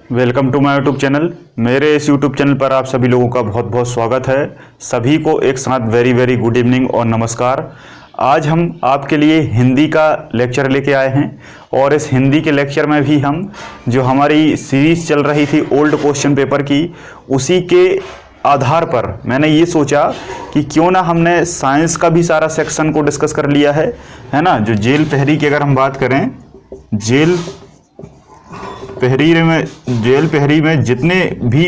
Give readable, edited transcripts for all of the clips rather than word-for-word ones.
Welcome to my YouTube channel. मेरे इस YouTube channel पर आप सभी लोगों का बहुत बहुत स्वागत है। सभी को एक साथ वेरी वेरी गुड इवनिंग और नमस्कार। आज हम आपके लिए हिंदी का लेक्चर लेके आए हैं और इस हिंदी के लेक्चर में भी हम जो हमारी सीरीज़ चल रही थी ओल्ड क्वेश्चन पेपर की, उसी के आधार पर मैंने ये सोचा कि क्यों ना हमने साइंस का भी सारा सेक्शन को डिस्कस कर लिया है ना। जो जेल पहरी की अगर हम बात करें, जेल पहरी में जितने भी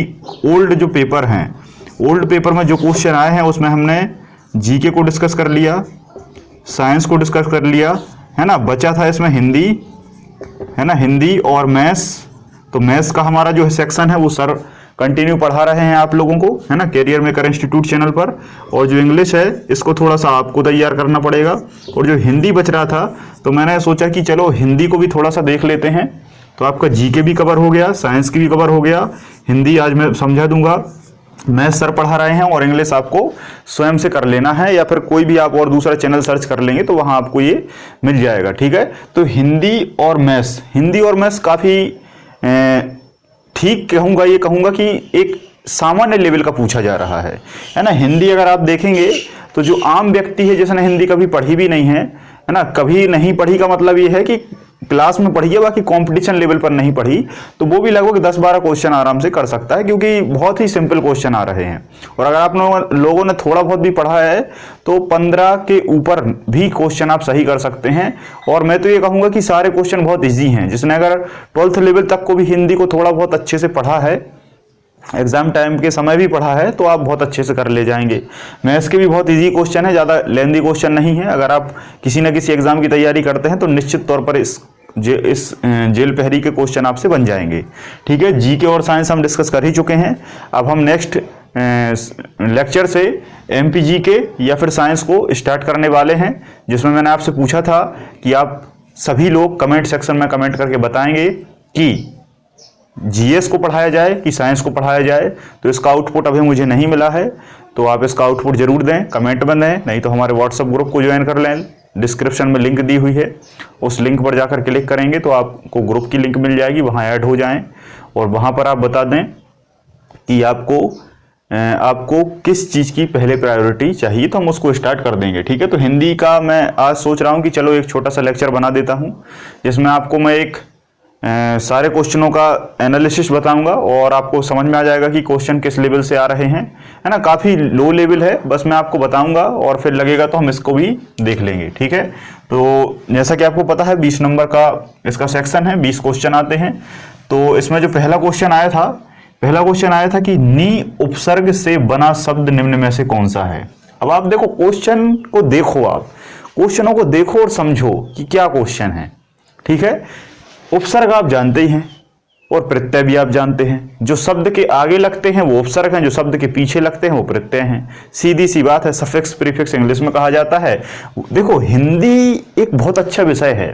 ओल्ड जो पेपर हैं, ओल्ड पेपर में जो क्वेश्चन आए हैं उसमें हमने जीके को डिस्कस कर लिया, साइंस को डिस्कस कर लिया, है ना। बचा था इसमें हिंदी, है ना, हिंदी और मैथ्स। तो मैथ्स का हमारा जो सेक्शन है वो सर कंटिन्यू पढ़ा रहे हैं आप लोगों को, है ना, कैरियर मेकर इंस्टीट्यूट चैनल पर। और जो इंग्लिश है इसको थोड़ा सा आपको तैयार करना पड़ेगा। और जो हिंदी बच रहा था तो मैंने सोचा कि चलो हिंदी को भी थोड़ा सा देख लेते हैं। तो आपका जीके भी कवर हो गया, साइंस की भी कवर हो गया, हिंदी आज मैं समझा दूंगा, मैथ्स सर पढ़ा रहे हैं, और इंग्लिश आपको स्वयं से कर लेना है या फिर कोई भी आप और दूसरा चैनल सर्च कर लेंगे तो वहां आपको ये मिल जाएगा। ठीक है, तो हिंदी और मैथ्स काफ़ी ठीक कहूँगा, ये कहूँगा कि एक सामान्य लेवल का पूछा जा रहा है ना। हिंदी अगर आप देखेंगे तो जो आम व्यक्ति है जिसने हिंदी कभी पढ़ी भी नहीं है ना, कभी नहीं पढ़ी का मतलब ये है कि क्लास में पढ़ी है, बाकी कंपटीशन लेवल पर नहीं पढ़ी, तो वो भी लगभग 10-12 क्वेश्चन आराम से कर सकता है, क्योंकि बहुत ही सिंपल क्वेश्चन आ रहे हैं। और अगर आप लोगों ने थोड़ा बहुत भी पढ़ा है तो 15 के ऊपर भी क्वेश्चन आप सही कर सकते हैं। और मैं तो ये कहूँगा कि सारे क्वेश्चन बहुत ईजी हैं। जिसने अगर 12th लेवल तक को भी हिंदी को थोड़ा बहुत अच्छे से पढ़ा है, एग्जाम टाइम के समय भी पढ़ा है, तो आप बहुत अच्छे से कर ले जाएंगे। मैथ्स के भी बहुत इजी क्वेश्चन है, ज़्यादा लेंदी क्वेश्चन नहीं है। अगर आप किसी न किसी एग्जाम की तैयारी करते हैं तो निश्चित तौर पर इस जेल पहरी के क्वेश्चन आपसे बन जाएंगे। ठीक है, जीके और साइंस हम डिस्कस कर ही चुके हैं। अब हम नेक्स्ट लेक्चर से एमपी जीके या फिर साइंस को स्टार्ट करने वाले हैं, जिसमें मैंने आपसे पूछा था कि आप सभी लोग कमेंट सेक्शन में कमेंट करके बताएंगे कि जीएस को पढ़ाया जाए कि साइंस को पढ़ाया जाए। तो इसका आउटपुट अभी मुझे नहीं मिला है, तो आप इसका आउटपुट जरूर दें, कमेंट में दें, नहीं तो हमारे व्हाट्सएप ग्रुप को ज्वाइन कर लें। डिस्क्रिप्शन में लिंक दी हुई है, उस लिंक पर जाकर क्लिक करेंगे तो आपको ग्रुप की लिंक मिल जाएगी, वहाँ ऐड हो जाएं और वहाँ पर आप बता दें कि आपको किस चीज़ की पहले प्रायोरिटी चाहिए, तो हम उसको स्टार्ट कर देंगे। ठीक है, तो हिंदी का मैं आज सोच रहा हूँ कि चलो एक छोटा सा लेक्चर बना देता हूँ, जिसमें आपको मैं एक सारे क्वेश्चनों का एनालिसिस बताऊंगा और आपको समझ में आ जाएगा कि क्वेश्चन किस लेवल से आ रहे हैं, है ना। काफ़ी लो लेवल है, बस मैं आपको बताऊंगा और फिर लगेगा तो हम इसको भी देख लेंगे। ठीक है, तो जैसा कि आपको पता है 20 नंबर का इसका सेक्शन है, 20 क्वेश्चन आते हैं। तो इसमें जो पहला क्वेश्चन आया था कि नी उपसर्ग से बना शब्द निम्न में से कौन सा है। अब आप देखो क्वेश्चन को देखो, आप क्वेश्चनों को देखो और समझो कि क्या क्वेश्चन है। ठीक है, उपसर्ग आप जानते ही हैं और प्रत्यय भी आप जानते हैं। जो शब्द के आगे लगते हैं वो उपसर्ग हैं, जो शब्द के पीछे लगते हैं वो प्रत्यय हैं। सीधी सी बात है, सफिक्स प्रीफिक्स इंग्लिश में कहा जाता है। देखो हिंदी एक बहुत अच्छा विषय है।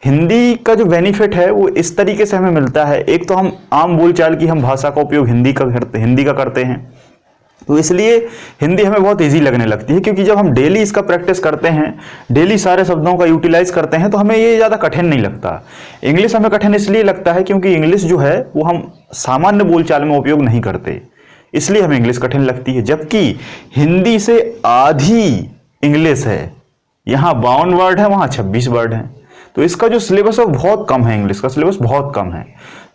हिंदी का जो बेनिफिट है वो इस तरीके से हमें मिलता है। एक तो हम आम बोलचाल की हम भाषा का उपयोग हिंदी का करते हैं, तो इसलिए हिंदी हमें बहुत इजी लगने लगती है, क्योंकि जब हम डेली इसका प्रैक्टिस करते हैं, डेली सारे शब्दों का यूटिलाइज करते हैं, तो हमें ये ज़्यादा कठिन नहीं लगता। इंग्लिश हमें कठिन इसलिए लगता है क्योंकि इंग्लिश जो है वो हम सामान्य बोलचाल में उपयोग नहीं करते, इसलिए हमें इंग्लिश कठिन लगती है। जबकि हिंदी से आधी इंग्लिश है, यहाँ 52 वर्ड है, वहाँ 26 वर्ड हैं। तो इसका जो सिलेबस है वो बहुत कम है, इंग्लिश का सिलेबस बहुत कम है।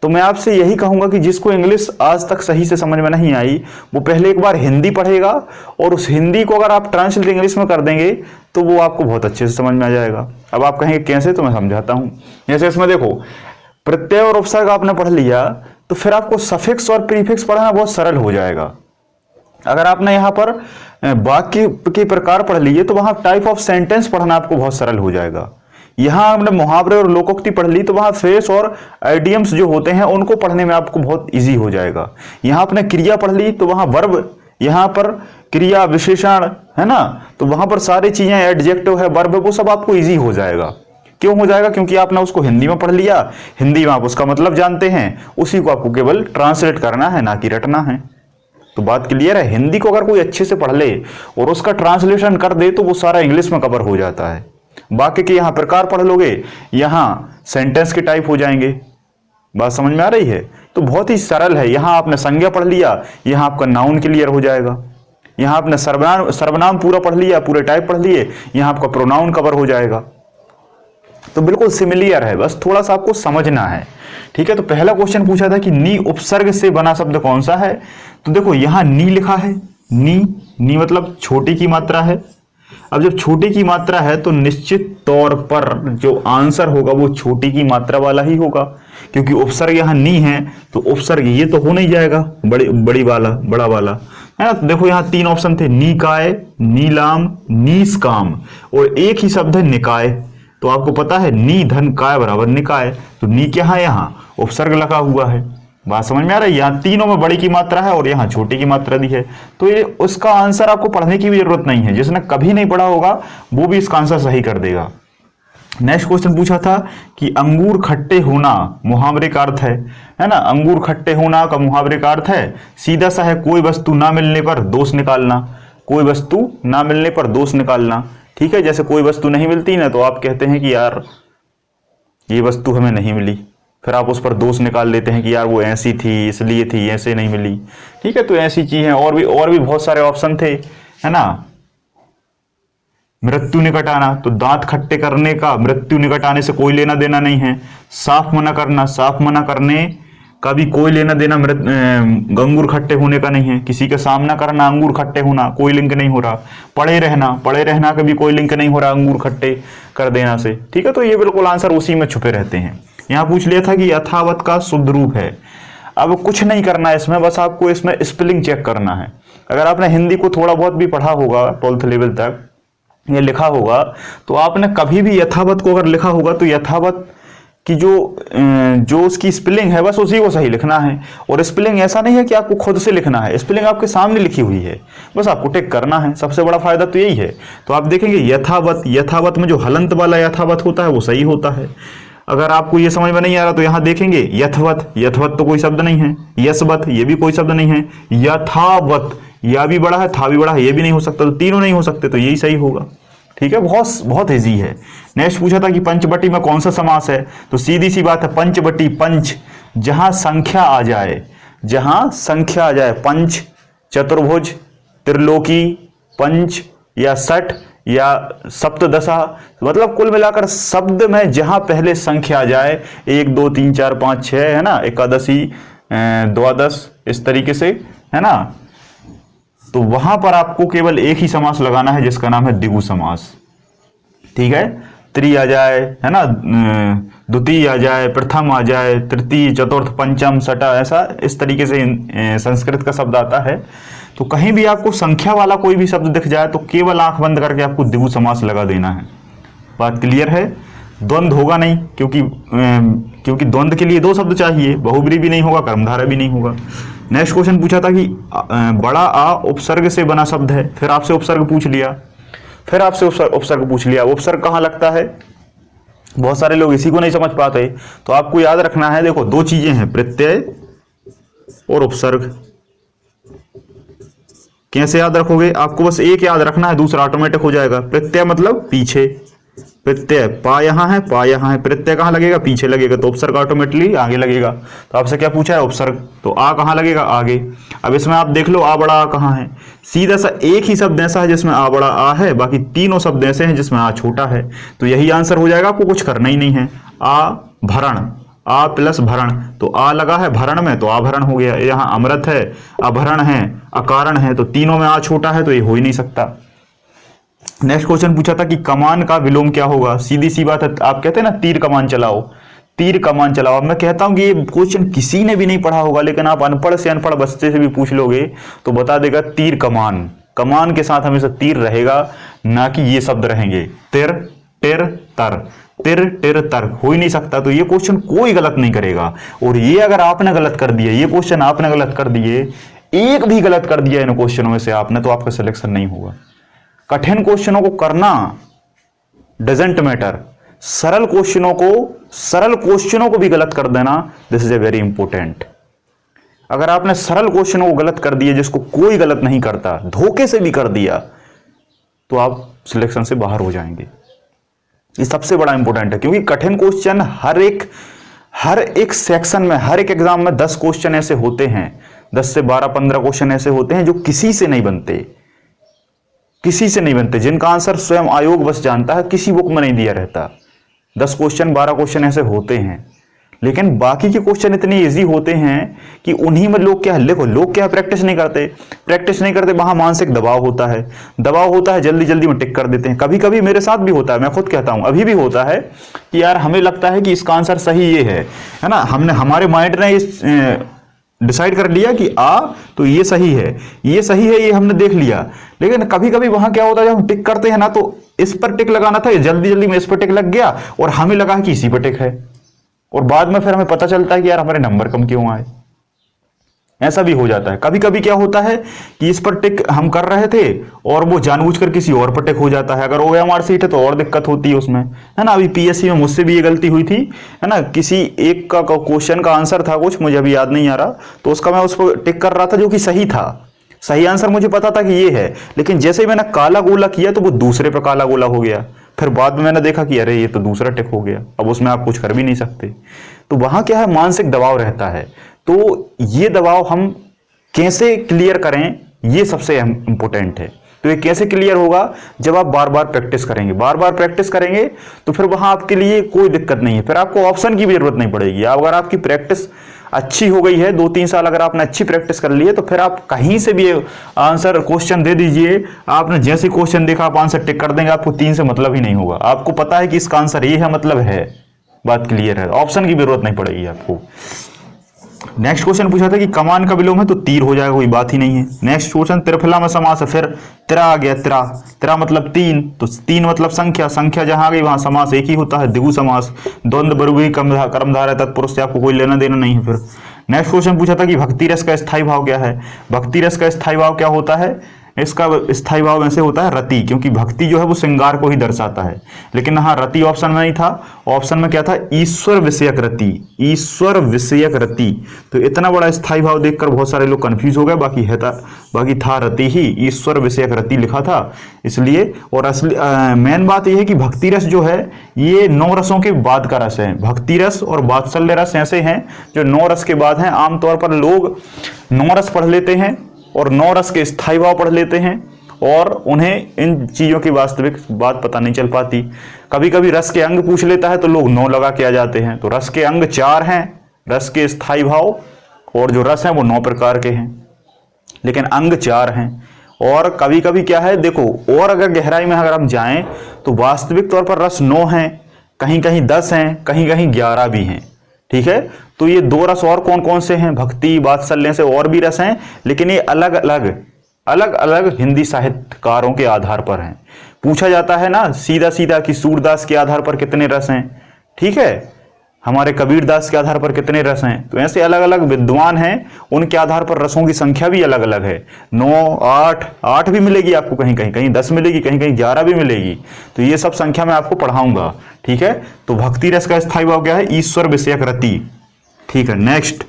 तो मैं आपसे यही कहूंगा कि जिसको इंग्लिश आज तक सही से समझ में नहीं आई, वो पहले एक बार हिंदी पढ़ेगा और उस हिंदी को अगर आप ट्रांसलेट इंग्लिश में कर देंगे तो वो आपको बहुत अच्छे से समझ में आ जाएगा। अब आप कहेंगे कैसे, तो मैं समझाता हूं। जैसे इसमें देखो, प्रत्यय और उपसर्ग आपने पढ़ लिया, तो फिर आपको सफिक्स और प्रीफिक्स पढ़ना बहुत सरल हो जाएगा। अगर आपने यहाँ पर वाक्य के प्रकार पढ़ लिए तो वहां टाइप ऑफ सेंटेंस पढ़ना आपको बहुत सरल हो जाएगा। यहाँ हमने मुहावरे और लोकोक्ति पढ़ ली तो वहां फ्रेज और आइडियम्स जो होते हैं उनको पढ़ने में आपको बहुत इजी हो जाएगा। यहाँ आपने क्रिया पढ़ ली तो वहां वर्ब, यहाँ पर क्रिया विशेषण, है ना, तो वहां पर सारी चीजें, एडजेक्टिव है, वर्ब, वो सब आपको इजी हो जाएगा। क्यों हो जाएगा? क्योंकि आपने उसको हिंदी में पढ़ लिया, हिंदी में आप उसका मतलब जानते हैं, उसी को आपको केवल ट्रांसलेट करना है, ना कि रटना है। तो बात क्लियर है। हिंदी को अगर कोई अच्छे से पढ़ ले और उसका ट्रांसलेशन कर दे तो वो सारा इंग्लिश में कवर हो जाता है। बाकी के यहाँ प्रकार पढ़ लोगे, यहाँ सेंटेंस के टाइप हो जाएंगे, बात समझ में आ रही है? तो बहुत ही सरल है। यहाँ आपने संज्ञा पढ़ लिया, यहाँ आपका नाउन क्लियर हो जाएगा। यहाँ आपने सर्वनाम पूरा पढ़ लिया, पूरे टाइप पढ़ लिए, यहाँ आपका प्रोनाउन कवर हो जाएगा। तो बिल्कुल सिमिलियर है, बस थोड़ा सा आपको समझना है। ठीक है, तो पहला क्वेश्चन पूछा था कि नी उपसर्ग से बना शब्द कौन सा है। तो देखो यहाँ नी लिखा है, नी मतलब छोटी की मात्रा है। अब जब छोटी की मात्रा है तो निश्चित तौर पर जो आंसर होगा वो छोटी की मात्रा वाला ही होगा, क्योंकि उपसर्ग यहाँ नी है तो उपसर्ग ये तो हो नहीं जाएगा बड़ा वाला है ना। तो देखो यहाँ 3 ऑप्शन थे, निकाय, नीलाम, नीसकाम, और एक ही शब्द है निकाय। तो आपको पता है नी धन काय बराबर निकाय, तो नी क्या है, यहाँ उपसर्ग लगा हुआ है। बात समझ में आ रही है? यहाँ तीनों में बड़ी की मात्रा है और यहाँ छोटी की मात्रा दी है, तो ये उसका आंसर आपको पढ़ने की भी जरूरत नहीं है। जिसने कभी नहीं पढ़ा होगा वो भी इसका आंसर सही कर देगा। नेक्स्ट क्वेश्चन पूछा था कि अंगूर खट्टे होना मुहावरे का अर्थ है ना। अंगूर खट्टे होना का मुहावरे का अर्थ है सीधा सा है, कोई वस्तु ना मिलने पर दोष निकालना। कोई वस्तु ना मिलने पर दोष निकालना, ठीक है। जैसे कोई वस्तु नहीं मिलती ना तो आप कहते हैं कि यार ये वस्तु हमें नहीं मिली, फिर आप उस पर दोष निकाल देते हैं कि यार वो ऐसी थी इसलिए थी, ऐसे नहीं मिली। ठीक है, तो ऐसी चीज है। और भी बहुत सारे ऑप्शन थे, है ना। मृत्यु निकट आना, तो दांत खट्टे करने का मृत्यु निकट आने से कोई लेना देना नहीं है। साफ मना करना, साफ मना करने का भी कोई लेना देना अंगूर खट्टे होने का नहीं है। किसी का सामना करना, अंगूर खट्टे होना, कोई लिंक नहीं हो रहा। पड़े रहना का भी कोई लिंक नहीं हो रहा अंगूर खट्टे कर देना से। ठीक है, तो ये बिल्कुल आंसर उसी में छुपे रहते हैं। यहाँ पूछ लिया था कि यथावत का शुद्ध रूप है। अब कुछ नहीं करना है इसमें, बस आपको इसमें स्पेलिंग चेक करना है। अगर आपने हिंदी को थोड़ा बहुत भी पढ़ा होगा 12th लेवल तक, ये लिखा होगा, तो आपने कभी भी यथावत को अगर लिखा होगा तो यथावत की जो उसकी स्पेलिंग है बस उसी को सही लिखना है। और स्पेलिंग ऐसा नहीं है कि आपको खुद से लिखना है, स्पेलिंग आपके सामने लिखी हुई है, बस आपको टिक करना है। सबसे बड़ा फायदा तो यही है। तो आप देखेंगे यथावत में जो हलंत वाला यथावत होता है वो सही होता है। अगर आपको ये समझ में नहीं आ रहा तो यहां देखेंगे यथवत तो कोई शब्द नहीं है। यशवत ये भी कोई शब्द नहीं है। यथावत या भी बड़ा है, था भी बड़ा है, ये भी नहीं हो सकता, तो तीनों नहीं हो सकते, तो यही सही होगा। ठीक है, बहुत इजी है। नेक्स्ट पूछा था कि पंचवटी में कौन सा समास है। तो सीधी सी बात है पंचवटी, पंच जहां संख्या आ जाए, पंच, चतुर्भुज, त्रिलोकी, पंच या सठ या सप्तदशा, मतलब कुल मिलाकर शब्द में जहां पहले संख्या आ जाए, 1 2 3 4 5 6, है ना, एकादशी, द्वादश, इस तरीके से, है ना। तो वहां पर आपको केवल एक ही समास लगाना है जिसका नाम है द्विगु समास। ठीक है, त्रि आ जाए, है ना, द्वितीय आ जाए, प्रथम आ जाए, तृतीय, चतुर्थ, पंचम, छठा, ऐसा इस तरीके से संस्कृत का शब्द आता है। तो कहीं भी आपको संख्या वाला कोई भी शब्द दिख जाए तो केवल आंख बंद करके आपको द्विगु समास लगा देना है। बात क्लियर है? द्वंद्व होगा नहीं, क्योंकि द्वंद्व के लिए 2 शब्द चाहिए, बहुब्री भी नहीं होगा, कर्मधारय भी नहीं होगा। नेक्स्ट क्वेश्चन पूछा था कि बड़ा आ उपसर्ग से बना शब्द है। फिर आपसे उपसर्ग पूछ लिया। उपसर्ग कहाँ लगता है? बहुत सारे लोग इसी को नहीं समझ पाते, तो आपको याद रखना है। देखो 2 चीजें हैं, प्रत्यय और उपसर्ग। कैसे याद रखोगे? आपको बस एक याद रखना है, दूसरा ऑटोमेटिक हो जाएगा। प्रत्यय मतलब पीछे, प्रत्यय पा यहाँ है, प्रत्यय कहाँ लगेगा? पीछे लगेगा, तो उपसर्ग ऑटोमेटिकली आगे लगेगा। तो आपसे क्या पूछा है? उपसर्ग, तो आ कहाँ लगेगा? आगे। अब इसमें आप देख लो आ बड़ा आ कहाँ है। सीधा सा एक ही शब्द ऐसा है जिसमें आ बड़ा आ है, बाकी तीनों शब्द ऐसे हैं जिसमें आ छोटा है, तो यही आंसर हो जाएगा। आपको कुछ करना ही नहीं है। आ भरण, आ प्लस भरण, तो आ लगा है भरण में तो आभरण हो गया। यहाँ अमृत है, अभरण है, अकारण है, तो तीनों में आ छोटा है, तो ये हो ही नहीं सकता। नेक्स्ट क्वेश्चन पूछा था कि कमान का विलोम क्या होगा। सीधी सी बात है, आप कहते हैं ना तीर कमान चलाओ। अब मैं कहता हूं कि ये क्वेश्चन किसी ने भी नहीं पढ़ा होगा, लेकिन आप अनपढ़ से अनपढ़ बच्चे से भी पूछ लोगे तो बता देगा तीर कमान। कमान के साथ हमेशा तीर रहेगा, ना कि ये शब्द रहेंगे तिर, टिर, तर। तिर, टिर, तर हो ही नहीं सकता। तो ये क्वेश्चन कोई गलत नहीं करेगा। और ये अगर आपने गलत कर दिया, ये क्वेश्चन आपने गलत कर दिए, एक भी गलत कर दिया इन क्वेश्चनों में से आपने, तो आपका सिलेक्शन नहीं होगा। कठिन क्वेश्चनों को करना डजेंट मैटर, सरल क्वेश्चनों को भी गलत कर देना, this is a very important. अगर आपने सरल क्वेश्चनों को गलत कर दिया जिसको कोई गलत नहीं करता, धोखे से भी कर दिया, तो आप सिलेक्शन से बाहर हो जाएंगे। ये सबसे बड़ा इंपॉर्टेंट है, क्योंकि कठिन क्वेश्चन हर एक सेक्शन में, हर एक एग्जाम में 10 क्वेश्चन ऐसे होते हैं, 10 से 12 15 क्वेश्चन ऐसे होते हैं जो किसी से नहीं बनते, किसी से नहीं बनते, जिनका आंसर स्वयं आयोग बस जानता है, किसी बुक में नहीं दिया रहता। 10 क्वेश्चन 12 क्वेश्चन ऐसे होते हैं, लेकिन बाकी के क्वेश्चन इतने इजी होते हैं कि उन्हीं में लोग क्या है, देखो लोग क्या प्रैक्टिस नहीं करते, प्रैक्टिस नहीं करते, वहां मानसिक दबाव होता है, दबाव होता है, जल्दी जल्दी में टिक कर देते हैं। कभी कभी मेरे साथ भी होता है, मैं खुद कहता हूं, अभी भी होता है कि यार हमें लगता है कि इसका आंसर सही ये है ना, हमने, हमारे माइंड ने इस डिसाइड कर लिया कि तो ये सही है, ये सही है, ये हमने देख लिया। लेकिन कभी कभी वहां क्या होता है, जब हम टिक करते हैं ना, तो इस पर टिक लगाना था, जल्दी जल्दी में इस पर टिक लग गया और हमें लगा कि इसी पर टिक है, और बाद में फिर हमें पता चलता है कि यार हमारे नंबर कम क्यों आए। ऐसा भी हो जाता है। कभी कभी क्या होता है कि इस पर टिक हम कर रहे थे और वो जानबूझकर किसी और पर टिक हो जाता है। अगर OMR सीट है तो और दिक्कत होती है उसमें, है ना। अभी PSC में मुझसे भी ये गलती हुई थी, है ना। किसी एक का क्वेश्चन का आंसर था कुछ, मुझे अभी याद नहीं आ रहा, तो उसका मैं उस पर टिक कर रहा था जो कि सही था, सही आंसर मुझे पता था कि ये है, लेकिन जैसे ही मैंने काला गोला किया तो वो दूसरे पर काला गोला हो गया। फिर बाद में मैंने देखा कि अरे ये तो दूसरा टिक हो गया। अब उसमें आप कुछ कर भी नहीं सकते। तो वहां क्या है, मानसिक दबाव रहता है। तो ये दबाव हम कैसे क्लियर करें, ये सबसे इंपॉर्टेंट है। तो ये कैसे क्लियर होगा, जब आप बार बार प्रैक्टिस करेंगे, बार बार प्रैक्टिस करेंगे तो फिर वहां आपके लिए कोई दिक्कत नहीं है, फिर आपको ऑप्शन की भी जरूरत नहीं पड़ेगी। अगर आपकी प्रैक्टिस अच्छी हो गई है, 2-3 साल अगर आपने अच्छी प्रैक्टिस कर ली है, तो फिर आप कहीं से भी आंसर क्वेश्चन दे दीजिए, आपने जैसे क्वेश्चन देखा आप आंसर टिक कर देंगे, आपको 3 से मतलब ही नहीं होगा। आपको पता है कि इसका आंसर ये है, मतलब है, बात क्लियर है, ऑप्शन की जरूरत नहीं पड़ेगी आपको। नेक्स्ट क्वेश्चन पूछा था कि कमान का विलोम है तो तीर हो जाएगा, कोई बात ही नहीं है। नेक्स्ट क्वेश्चन, त्रिफला में समास है, फिर तिरा आ गया, तिरा, तिरा मतलब 3, तो 3 मतलब संख्या, संख्या जहां आ गई वहां समास एक ही होता है, द्विगु समास, द्वंद्व बहुव्रीहि कर्मधारय तत्पुरुष से आपको कोई लेना देना नहीं है। फिर नेक्स्ट क्वेश्चन पूछा था कि भक्ति रस का स्थायी भाव क्या है। भक्ति रस का स्थायी भाव क्या होता है, इसका स्थायी भाव ऐसे होता है रति, क्योंकि भक्ति जो है वो श्रृंगार को ही दर्शाता है। लेकिन हाँ, रति ऑप्शन में नहीं था, ऑप्शन में क्या था, ईश्वर विषयक रति, ईश्वर विषयक रति। तो इतना बड़ा स्थायी भाव देखकर बहुत सारे लोग कंफ्यूज हो गए, बाकी था रति ही, ईश्वर विषयक रति लिखा था इसलिए। और असली मेन बात यह है कि भक्ति रस जो है ये 9 रसों के बाद का रस है। भक्ति रस और वात्सल्य रस ऐसे हैं जो 9 रस के बाद हैं। आमतौर पर लोग 9 रस पढ़ लेते हैं और 9 रस के स्थायी भाव पढ़ लेते हैं, और उन्हें इन चीजों की वास्तविक बात पता नहीं चल पाती। कभी कभी रस के अंग पूछ लेता है तो लोग 9 लगा के आ जाते हैं। तो रस के अंग 4 हैं, रस के स्थायी भाव और जो रस हैं वो 9 प्रकार के हैं, लेकिन अंग 4 हैं। और कभी कभी क्या है, देखो, और अगर गहराई में अगर हम जाएं तो वास्तविक तौर पर रस 9 हैं, कहीं कहीं 10 हैं, कहीं कहीं 11 भी हैं। ठीक है, तो ये 2 रस और कौन कौन से हैं, भक्ति वात्सल्य से और भी रस हैं, लेकिन ये अलग अलग हिंदी साहित्यकारों के आधार पर हैं। पूछा जाता है ना सीधा सीधा कि सूरदास के आधार पर कितने रस हैं, ठीक है, हमारे कबीरदास के आधार पर कितने रस हैं। तो ऐसे अलग अलग विद्वान हैं, उनके आधार पर रसों की संख्या भी अलग अलग है। 9, 8 भी मिलेगी आपको, कहीं कहीं 10 मिलेगी, कहीं कहीं 11 भी मिलेगी। तो ये सब संख्या मैं आपको पढ़ाऊंगा, ठीक है। तो भक्ति रस का स्थायी भाव क्या है, ईश्वर विषयक रति, ठीक है। नेक्स्ट,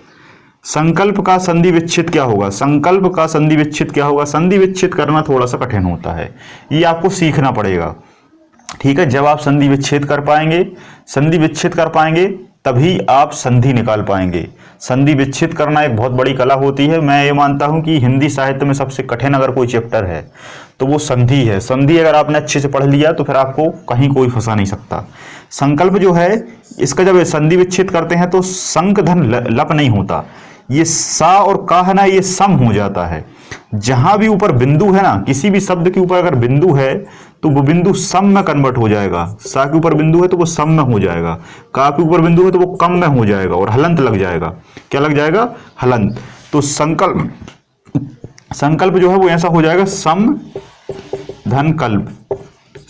संकल्प का संधि विच्छेद क्या होगा। संकल्प का संधि विच्छेद क्या होगा। संधि विच्छेद करना थोड़ा सा कठिन होता है, ये आपको सीखना पड़ेगा, ठीक है। जब आप संधि विच्छेद कर पाएंगे, संधि विच्छेद कर पाएंगे, तभी आप संधि निकाल पाएंगे। संधि विच्छेद करना एक बहुत बड़ी कला होती है। मैं ये मानता हूं कि हिंदी साहित्य में सबसे कठिन अगर कोई चैप्टर है तो वो संधि है। संधि अगर आपने अच्छे से पढ़ लिया तो फिर आपको कहीं कोई फंसा नहीं सकता। संकल्प जो है, इसका जब संधि विच्छेद करते हैं तो संक धन लप नहीं होता, ये सा और का है ना, ये सम हो जाता है। जहां भी ऊपर बिंदु है ना, किसी भी शब्द के ऊपर अगर बिंदु है तो वो बिंदु सम में कन्वर्ट हो जाएगा। सा के ऊपर बिंदु है तो वो सम में हो जाएगा, का के ऊपर बिंदु है तो वो कम में हो जाएगा, और हलंत लग जाएगा। क्या लग जाएगा, हलंत। तो संकल्प जो है वो ऐसा हो जाएगा, सम धन कल्प,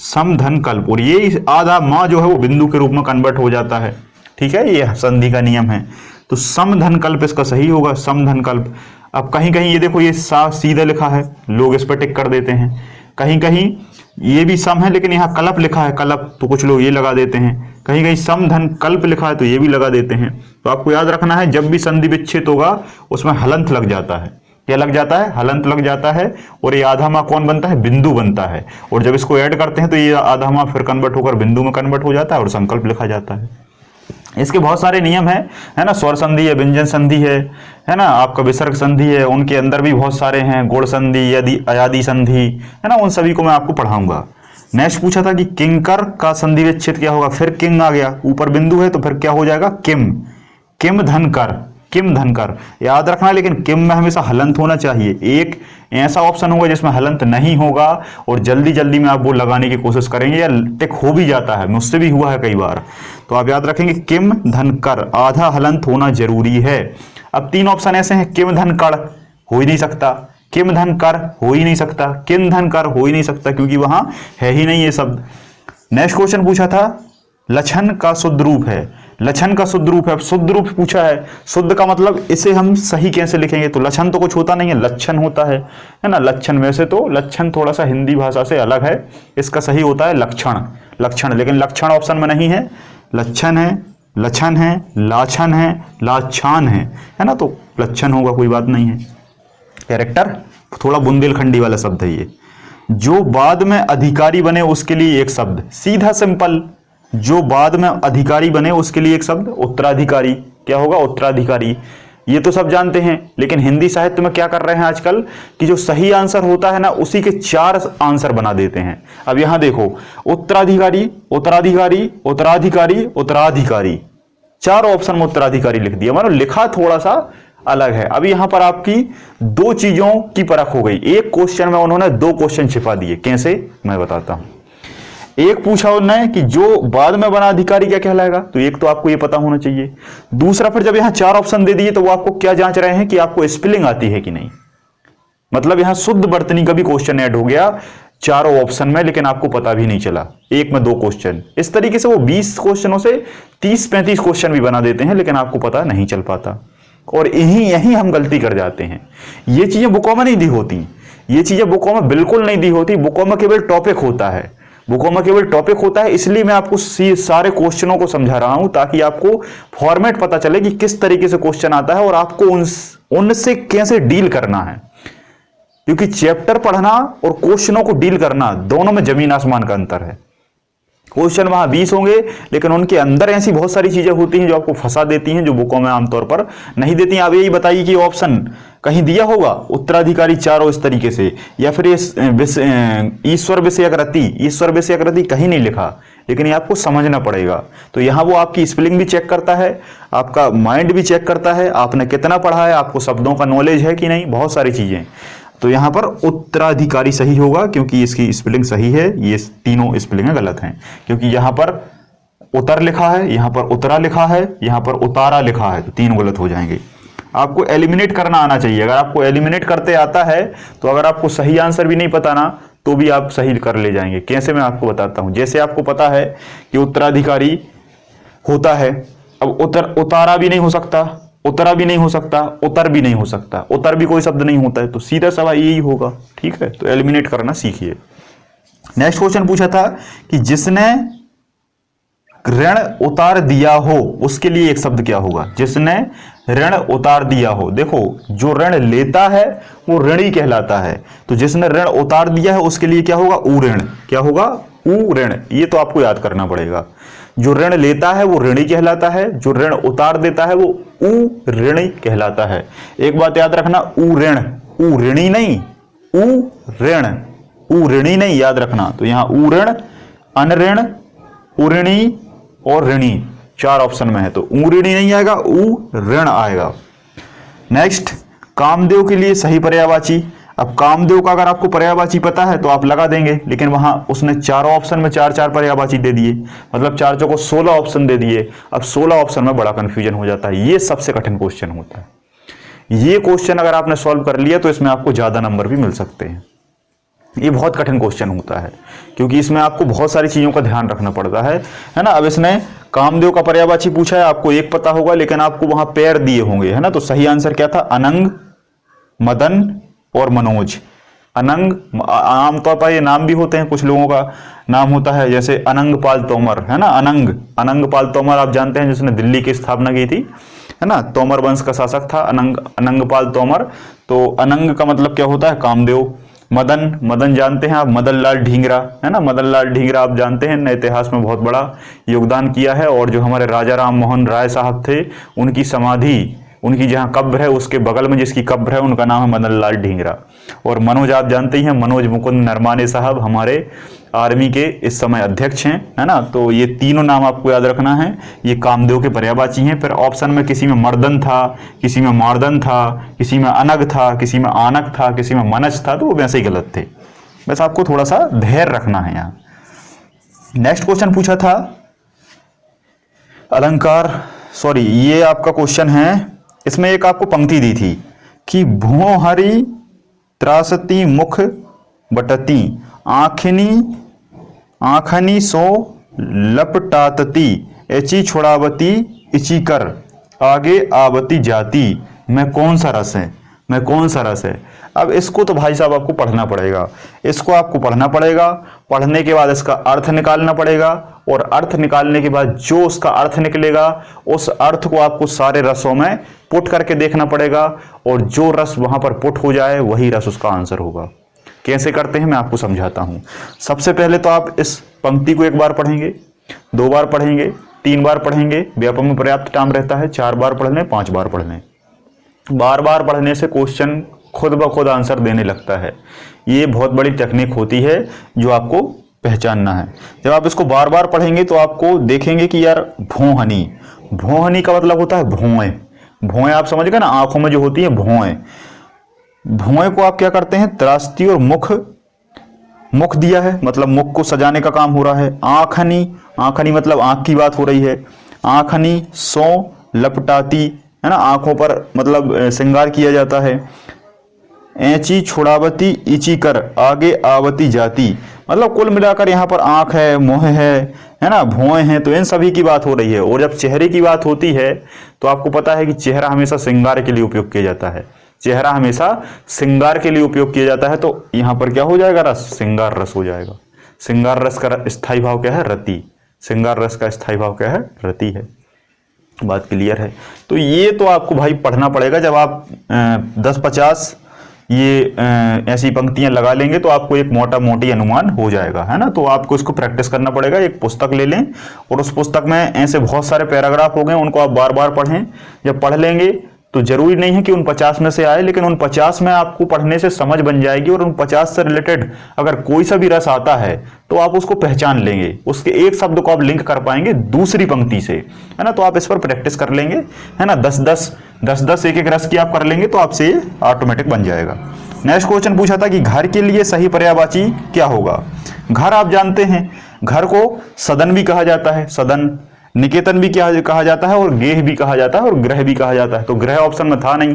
सम धन कल्प, और ये आधा माँ जो है वो बिंदु के रूप में कन्वर्ट हो जाता है, ठीक है। ये संधि का नियम है। तो सम धन कल्प इसका सही होगा, सम धन कल्प। अब कहीं कहीं ये देखो, ये सा सीधा लिखा है, लोग इस पर टिक कर देते हैं। कहीं कहीं ये भी सम है लेकिन यहाँ कल्प लिखा है, कल्प, तो कुछ लोग ये लगा देते हैं। कहीं कहीं सम धन कल्प लिखा है तो ये भी लगा देते हैं। तो आपको याद रखना है, जब भी संधि विच्छेद होगा उसमें हलंत लग जाता है। क्या लग जाता है, हलंत लग जाता है। और ये आधा माँ कौन बनता है, बिंदु बनता है। और जब इसको ऐड करते हैं तो ये आधा माँ फिर कन्वर्ट होकर बिंदु में कन्वर्ट हो जाता है और संकल्प लिखा जाता है। इसके बहुत सारे नियम हैं, है ना। स्वर संधि है, व्यंजन संधि है ना, आपका विसर्ग संधि है, उनके अंदर भी बहुत सारे हैं, गुण संधि, यदि अयादि संधि, है ना, उन सभी को मैं आपको पढ़ाऊंगा। नेक्स्ट पूछा था कि किंकर का संधि विच्छेद क्या होगा, फिर किंग आ गया, ऊपर बिंदु है तो फिर क्या हो जाएगा, किम, किम धनकर, किम धनकर, याद रखना। लेकिन किम में हमेशा हलंत होना चाहिए। एक ऐसा ऑप्शन होगा जिसमें हलंत नहीं होगा और जल्दी जल्दी में आप वो लगाने की कोशिश करेंगे या टिक हो भी जाता है, मुझसे भी हुआ है कई बार, तो आप याद रखेंगे किम धनकर, आधा हलंत होना जरूरी है। अब 3 ऑप्शन ऐसे हैं, किम धनकर हो ही नहीं सकता, किम धनकर हो ही नहीं सकता, किम धनकर हो ही नहीं सकता, क्योंकि वहां है ही नहीं ये शब्द। नेक्स्ट क्वेश्चन पूछा था लक्षण का शुद्ध रूप है, लक्षण का शुद्ध रूप है। अब शुद्ध रूप पूछा है, शुद्ध का मतलब इसे हम सही कैसे लिखेंगे, तो लक्षण तो कुछ होता नहीं है, लक्षण होता है ना। लक्षण वैसे तो लक्षण थोड़ा सा हिंदी भाषा से अलग है, इसका सही होता है लक्षण, लक्षण, लेकिन लक्षण ऑप्शन में नहीं है, लक्षण है, लक्षण है, लाछन है, लाछान है ना, तो लक्षण होगा, कोई बात नहीं है। कैरेक्टर थोड़ा बुंदेलखंडी वाला शब्द है ये। जो बाद में अधिकारी बने उसके लिए एक शब्द, सीधा सिंपल, जो बाद में अधिकारी बने उसके लिए एक शब्द, उत्तराधिकारी। क्या होगा, उत्तराधिकारी। ये तो सब जानते हैं, लेकिन हिंदी साहित्य में क्या कर रहे हैं आजकल कि जो सही आंसर होता है ना उसी के 4 आंसर बना देते हैं। अब यहां देखो, उत्तराधिकारी, उत्तराधिकारी, उत्तराधिकारी, उत्तराधिकारी, 4 ऑप्शन में उत्तराधिकारी लिख दिया, मतलब लिखा थोड़ा सा अलग है। अब यहां पर आपकी 2 चीजों की परख हो गई। एक क्वेश्चन में उन्होंने 2 क्वेश्चन छिपा दिए, कैसे मैं बताता हूं। एक पूछा उन्होंने कि जो बाद में बना अधिकारी क्या कहलाएगा, तो एक तो आपको ये पता होना चाहिए। दूसरा, फिर जब यहां 4 ऑप्शन दे दिए तो वो आपको क्या जांच रहे हैं कि आपको स्पेलिंग आती है कि नहीं, मतलब यहां शुद्ध वर्तनी का भी क्वेश्चन ऐड हो गया 4 ऑप्शन में, लेकिन आपको पता भी नहीं चला, एक में 2 क्वेश्चन। इस तरीके से वो 20 क्वेश्चनों से 30-35 क्वेश्चन भी बना देते हैं, लेकिन आपको पता नहीं चल पाता, और यही हम गलती कर जाते हैं। ये चीजें बुकों में नहीं दी होती, ये चीजें बुकों में बिल्कुल नहीं दी होती, बुकों में केवल टॉपिक होता है, बुकों में केवल टॉपिक होता है। इसलिए मैं आपको सारे क्वेश्चनों को समझा रहा हूं ताकि आपको फॉर्मेट पता चले कि किस तरीके से क्वेश्चन आता है और आपको उनसे कैसे डील करना है, क्योंकि चैप्टर पढ़ना और क्वेश्चनों को डील करना दोनों में जमीन आसमान का अंतर है। क्वेश्चन वहां 20 होंगे, लेकिन उनके अंदर ऐसी बहुत सारी चीजें होती हैं जो आपको फंसा देती हैं, जो बुकों में आमतौर पर नहीं देती हैं। आप यही बताइए कि ऑप्शन कहीं दिया होगा उत्तराधिकारी 4 इस तरीके से, या फिर ईश्वर विषयक रति, ईश्वर विषयक रति कहीं नहीं लिखा, लेकिन ये आपको समझना पड़ेगा। तो यहां वो आपकी स्पेलिंग भी चेक करता है, आपका माइंड भी चेक करता है, आपने कितना पढ़ा है, आपको शब्दों का नॉलेज है कि नहीं, बहुत सारी चीजें। तो यहां पर उत्तराधिकारी सही होगा, क्योंकि इसकी स्पेलिंग सही है, ये तीनों स्पेलिंग गलत हैं, क्योंकि यहां पर उतर लिखा है, यहां पर उतरा लिखा है, यहां पर उतारा लिखा है, तो 3 गलत हो जाएंगे। आपको एलिमिनेट करना आना चाहिए। अगर आपको एलिमिनेट करते आता है तो अगर आपको सही आंसर भी नहीं पता ना तो भी आप सही कर ले जाएंगे। कैसे, मैं आपको बताता हूं। जैसे आपको पता है कि उत्तराधिकारी होता है, अब उतारा भी नहीं हो सकता, उतरा भी नहीं हो सकता, उतर भी नहीं हो सकता, उतर भी कोई शब्द नहीं होता है, तो सीधा सवाल यही होगा। ठीक है, तो एलिमिनेट करना सीखिए। नेक्स्ट क्वेश्चन पूछा था कि जिसने ऋण उतार दिया हो उसके लिए एक शब्द क्या होगा, जिसने ऋण उतार दिया हो। देखो, जो ऋण लेता है वो ऋणी कहलाता है, तो जिसने ऋण उतार दिया है उसके लिए क्या होगा, ऊ ऋण। क्या होगा, ऊ ऋण। ये तो आपको याद करना पड़ेगा। जो ऋण लेता है वो ऋणी कहलाता है, जो ऋण उतार देता है वो ऊ ऋणी कहलाता है। एक बात याद रखना, ऊ ऋण, ऊ ऋणी नहीं, ऊ ऋण, ऊ ऋणी नहीं, याद रखना। तो यहां ऊ ऋण, अनऋण, उऋणी और ऋणी 4 ऑप्शन में है, तो ऊ ऋणी नहीं आएगा, ऊ ऋण आएगा। नेक्स्ट, कामदेव के लिए सही पर्यायवाची। अब कामदेव का अगर आपको पर्यायवाची पता है तो आप लगा देंगे, लेकिन वहां उसने 4 ऑप्शन में 4-4 पर्यायवाची दे दिए, मतलब 4 को 16 ऑप्शन दे दिए। अब 16 ऑप्शन में बड़ा कंफ्यूजन हो जाता है। ये सबसे कठिन क्वेश्चन होता है। ये क्वेश्चन अगर आपने सॉल्व कर लिया तो इसमें आपको ज्यादा नंबर भी मिल सकते हैं। ये बहुत कठिन क्वेश्चन होता है, क्योंकि इसमें आपको बहुत सारी चीजों का ध्यान रखना पड़ता है ना। अब इसने कामदेव का पर्यायवाची पूछा है, आपको एक पता होगा, लेकिन आपको वहां पैर दिए होंगे, है ना। तो सही आंसर क्या था, अनंग, मदन और मनोज। अनंग, आमतौर पर ये नाम भी होते हैं, कुछ लोगों का नाम होता है, जैसे अनंगपाल तोमर, है ना। अनंगपाल तोमर आप जानते हैं, जिसने दिल्ली की स्थापना की थी, है ना। तोमर वंश का शासक था अनंगपाल तोमर। तो अनंग का मतलब क्या होता है, कामदेव। मदन, मदन जानते हैं आप, मदन लाल ढींगरा, है ना, मदन लाल ढींगरा आप जानते हैं, इतिहास में बहुत बड़ा योगदान किया है। और जो हमारे राजा राम मोहन राय साहब थे, उनकी समाधि, उनकी जहाँ कब्र है उसके बगल में जिसकी कब्र है उनका नाम है मदन लाल ढींगरा। और मनोज आप जानते ही हैं, मनोज मुकुंद नरमाने साहब हमारे आर्मी के इस समय अध्यक्ष हैं, है ना। तो ये तीनों नाम आपको याद रखना है, ये कामदेव के पर्यायवाची हैं। फिर ऑप्शन में किसी में मर्दन था, किसी में मार्दन था, किसी में अनग था, किसी में आनक था, किसी में मनज था, तो वो वैसे ही गलत थे। बस आपको थोड़ा सा धैर्य रखना है यहाँ। नेक्स्ट क्वेश्चन पूछा था अलंकार, सॉरी ये आपका क्वेश्चन है, इसमें एक आपको पंक्ति दी थी कि भोहरी त्रासती मुख बटती आँखनी सो लपटातती एची छोड़ावती इची कर आगे आवती जाती, मैं कौन सा रस है, मैं कौन सा रस है। अब इसको तो भाई साहब आपको पढ़ना पड़ेगा, इसको आपको पढ़ना पड़ेगा, पढ़ने के बाद इसका अर्थ निकालना पड़ेगा, और अर्थ निकालने के बाद जो उसका अर्थ निकलेगा उस अर्थ को आपको सारे रसों में पुट करके देखना पड़ेगा, और जो रस वहां पर पुट हो जाए वही रस उसका आंसर होगा। कैसे करते हैं मैं आपको समझाता हूं। सबसे पहले तो आप इस पंक्ति को एक बार पढ़ेंगे, 2 बार पढ़ेंगे, 3 बार पढ़ेंगे, व्यापक में पर्याप्त टाइम रहता है, 4 बार पढ़ लें, 5 बार पढ़ लें। बार बार पढ़ने से क्वेश्चन खुद ब खुद आंसर देने लगता है। ये बहुत बड़ी टेक्निक होती है जो आपको पहचानना है। जब आप इसको बार बार पढ़ेंगे तो आपको देखेंगे कि यार भोहनी, भोहनी का मतलब होता है भौएं। भौएं आप समझ गए ना, आंखों में जो होती है भौएं। भौएं को आप क्या करते हैं, त्रासती और मुख, मुख दिया है मतलब मुख को सजाने का काम हो रहा है। आँखनी, आँखनी मतलब आंख की बात हो रही है। आँखनी सो लपटाती, है ना, आंखों पर मतलब श्रृंगार किया जाता है। ऐची छोड़ावती इची कर आगे आवती जाती, मतलब कुल मिलाकर यहाँ पर आंख है, मुंह है ना, भौएं हैं, तो इन सभी की बात हो रही है। और जब चेहरे की बात होती है तो आपको पता है कि चेहरा हमेशा श्रृंगार के लिए उपयोग किया जाता है, चेहरा हमेशा श्रृंगार के लिए उपयोग किया जाता है। तो यहाँ पर क्या हो जाएगा, रस, श्रृंगार रस हो जाएगा। श्रृंगार रस का स्थायी भाव क्या है, रति। श्रृंगार रस का स्थायी भाव क्या है, रति है। बात क्लियर है। तो ये तो आपको भाई पढ़ना पड़ेगा। जब आप 10-50 ये ऐसी पंक्तियां लगा लेंगे तो आपको एक मोटा मोटी अनुमान हो जाएगा, है ना। तो आपको इसको प्रैक्टिस करना पड़ेगा। एक पुस्तक ले लें और उस पुस्तक में ऐसे बहुत सारे पैराग्राफ हो गए, उनको आप बार बार पढ़ें। जब पढ़ लेंगे तो जरूरी नहीं है कि उन 50 में से आए, लेकिन उन 50 में आपको पढ़ने से समझ बन जाएगी, और उन 50 से रिलेटेड अगर कोई सा भी रस आता है तो आप उसको पहचान लेंगे, उसके एक शब्द को आप लिंक कर पाएंगे दूसरी पंक्ति से, है ना। तो आप इस पर प्रैक्टिस कर लेंगे, है ना। 10-10 एक रस की आप कर लेंगे तो आपसे ये ऑटोमेटिक बन जाएगा। नेक्स्ट क्वेश्चन पूछा था कि घर के लिए सही पर्यायवाची क्या होगा। घर आप जानते हैं, घर को सदन भी कहा जाता है, सदन, निकेतन भी क्या कहा जाता है, और गेह भी कहा जाता है, और ग्रह भी कहा जाता है। तो ग्रह ऑप्शन में था नहीं,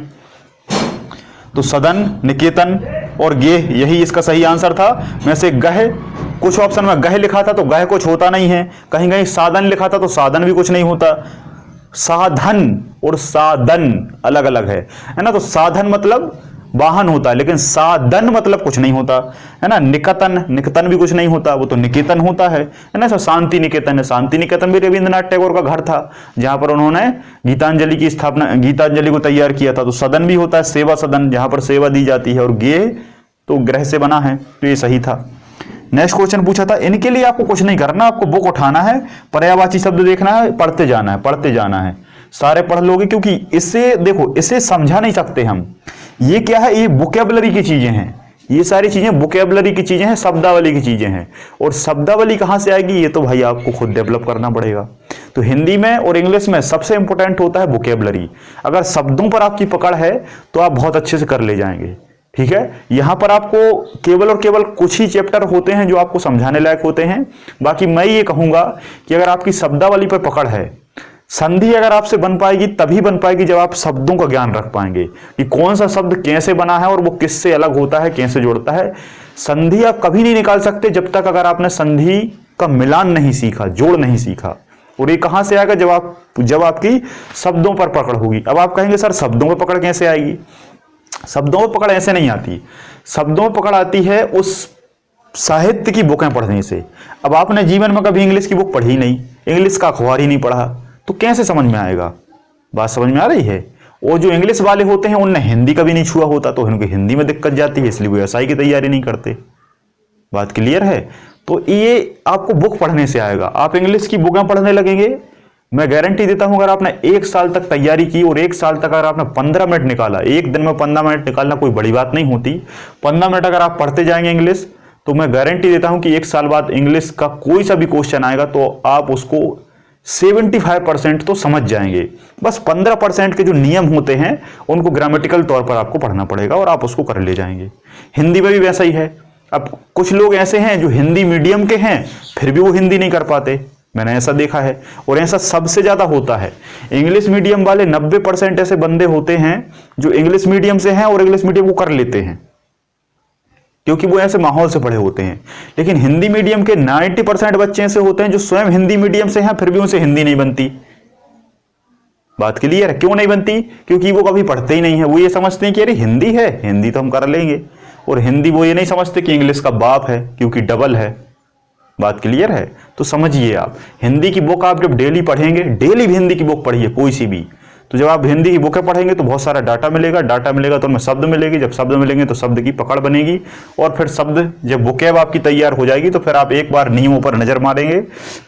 तो सदन, निकेतन और गेह यही इसका सही आंसर था। में से गह, कुछ ऑप्शन में गह लिखा था तो गह कुछ होता नहीं है, कहीं कहीं साधन लिखा था तो साधन भी कुछ नहीं होता। साधन और साधन अलग अलग है ना। तो साधन मतलब वाहन होता है, लेकिन साधन मतलब कुछ नहीं होता, है ना। निकेतन, निकेतन भी कुछ नहीं होता, वो तो निकेतन होता है ना। शांति निकेतन है, शांति निकेतन भी रविंद्रनाथ टैगोर का घर था जहां पर उन्होंने गीतांजलि की स्थापना, गीतांजलि को तैयार किया था। तो सदन भी होता है, सेवा सदन, जहां पर सेवा दी जाती है, और गेह तो ग्रह से बना है, तो ये सही था। नेक्स्ट क्वेश्चन पूछा था, इनके लिए आपको कुछ नहीं करना, आपको बुक उठाना है, पर्यायवाची शब्द देखना है, पढ़ते जाना है, पढ़ते जाना है, सारे पढ़ लोगे। क्योंकि इसे देखो, इसे समझा नहीं सकते हम। ये क्या है, ये वोकैबुलरी की चीजें हैं, ये सारी चीजें वोकैबुलरी की चीजें हैं, शब्दावली की चीजें हैं। और शब्दावली कहां से आएगी, ये तो भाई आपको खुद डेवलप करना पड़ेगा। तो हिंदी में और इंग्लिश में सबसे इंपॉर्टेंट होता है वोकैबुलरी। अगर शब्दों पर आपकी पकड़ है तो आप बहुत अच्छे से कर ले जाएंगे, ठीक है। यहां पर आपको केवल और केवल कुछ ही चैप्टर होते हैं जो आपको समझाने लायक होते हैं। बाकी मैं ये कहूंगा कि अगर आपकी शब्दावली पर पकड़ है, संधि अगर आपसे बन पाएगी तभी बन पाएगी जब आप शब्दों का ज्ञान रख पाएंगे कि कौन सा शब्द कैसे बना है और वो किससे अलग होता है, कैसे जोड़ता है। संधि आप कभी नहीं निकाल सकते जब तक अगर आपने संधि का मिलान नहीं सीखा, जोड़ नहीं सीखा। और ये कहां से आएगा, जब आपकी शब्दों पर पकड़ होगी। अब आप कहेंगे सर शब्दों पर पकड़ कैसे आएगी। शब्दों पर पकड़ ऐसे नहीं आती, शब्दों पर पकड़ आती है उस साहित्य की बुकें पढ़ने से। अब आपने जीवन में कभी इंग्लिश की बुक पढ़ी नहीं, इंग्लिश का अखबार ही नहीं पढ़ा, तो कैसे समझ में आएगा। बात समझ में आ रही है। और जो इंग्लिश वाले होते हैं उनने हिंदी कभी नहीं छुआ होता, तो उनको हिंदी में दिक्कत जाती है, इसलिए वो एसआई की तैयारी नहीं करते। बात क्लियर है? तो ये आपको बुक पढ़ने से आएगा। आप इंग्लिश की बुकें पढ़ने लगेंगे, मैं गारंटी देता हूं, अगर आपने 1 साल तक तैयारी की और 1 साल तक अगर आपने 15 मिनट निकाला, एक दिन में 15 मिनट निकालना कोई बड़ी बात नहीं होती, 15 मिनट अगर आप पढ़ते जाएंगे इंग्लिश, तो मैं गारंटी देता हूं कि 1 साल बाद इंग्लिश का कोई सा भी क्वेश्चन आएगा तो आप उसको 75% तो समझ जाएंगे। बस 15% के जो नियम होते हैं उनको ग्रामेटिकल तौर पर आपको पढ़ना पड़ेगा और आप उसको कर ले जाएंगे। हिंदी में भी वैसा ही है। अब कुछ लोग ऐसे हैं जो हिंदी मीडियम के हैं फिर भी वो हिंदी नहीं कर पाते, मैंने ऐसा देखा है, और ऐसा सबसे ज्यादा होता है। इंग्लिश मीडियम वाले 90% ऐसे बंदे होते हैं जो इंग्लिश मीडियम से हैं और इंग्लिश मीडियम को कर लेते हैं क्योंकि वो ऐसे माहौल से पढ़े होते हैं। लेकिन हिंदी मीडियम के 90% बच्चे ऐसे होते हैं जो स्वयं हिंदी मीडियम से हैं फिर भी उनसे हिंदी नहीं बनती। बात क्लियर है? क्यों नहीं बनती? क्योंकि वो कभी पढ़ते ही नहीं है। वो ये समझते हैं कि अरे हिंदी है, हिंदी तो हम कर लेंगे, और हिंदी वो ये नहीं समझते कि इंग्लिश का बाप है क्योंकि डबल है। बात क्लियर है? तो समझिए, आप हिंदी की बुक आप जब डेली पढ़ेंगे, डेली भी हिंदी की बुक पढ़िए कोई सी भी, तो जब आप हिंदी की बुकें पढ़ेंगे तो बहुत सारा डाटा मिलेगा, डाटा मिलेगा तो उनमें शब्द मिलेगी, जब शब्द मिलेंगे तो शब्द की पकड़ बनेगी, और फिर शब्द जब बुकेब आपकी तैयार हो जाएगी तो फिर आप एक बार नियमों पर नजर मारेंगे,